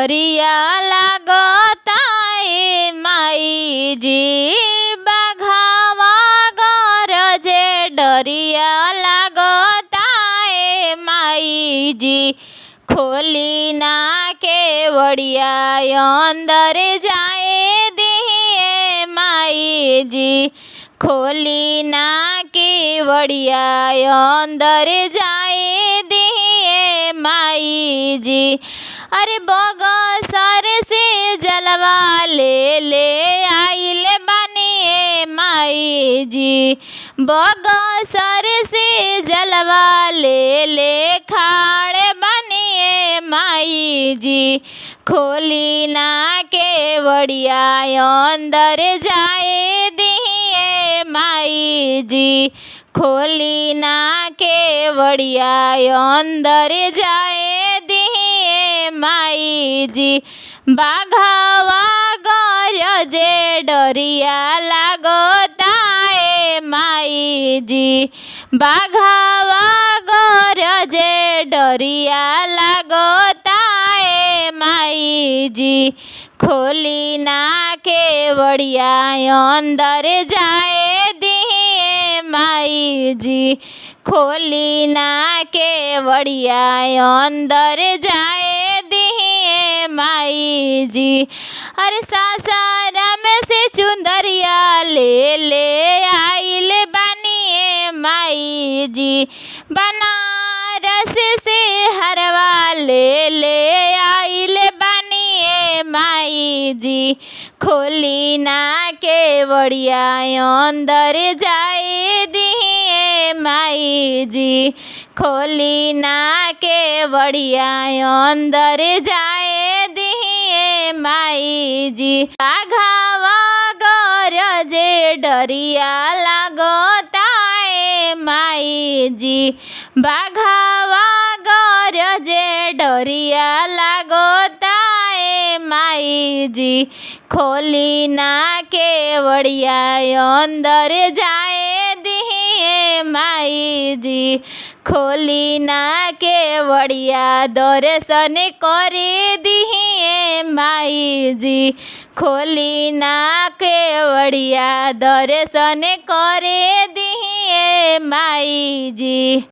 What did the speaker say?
डरिया लागता ए माई जी। बाघावा गरजे डरिया लागता ए माई जी। खोली ना केवड़िया अंदर जाए दिए माई जी। खोली ना केवड़िया अंदर जाए दिए माई जी। अरे बगसर से जलवा ले आइल बानी माई जी। बगसर से जलवा ले खाड़े बानी माई जी। खोली ना केवड़िया अंदर जाए दिए माई जी। खोली ना केवड़िया अंदर जाए दिए माई जी। बाघावा गरजे डरिया लागता ए माई जी। बाघावा गरजे डरिया लागता ए माई जी। खोली ना केवड़िया अंदर जाए दिए माई जी। खोली ना केवड़िया अंदर जाए दिए माई जी। अरे सासाराम से चुंदरिया ले आइल बानी माई जी। बनारस से हरवा ले आइल बानी माई जी। खोली ना केवड़िया अंदर जाए दिए माई जी। खोली ना केवड़िया अंदर जाए दिए माई जी। बाघावा गरजे डरिया लागता ए माई जी। बाघावा गरजे डरिया लागता ए माई जी। खोली ना केवड़िया अंदर जाए दिए माई जी। खोली ना केवड़िया दर्शन करे दिए माई जी। खोली ना केवड़िया दर्शन करे दिए माई जी।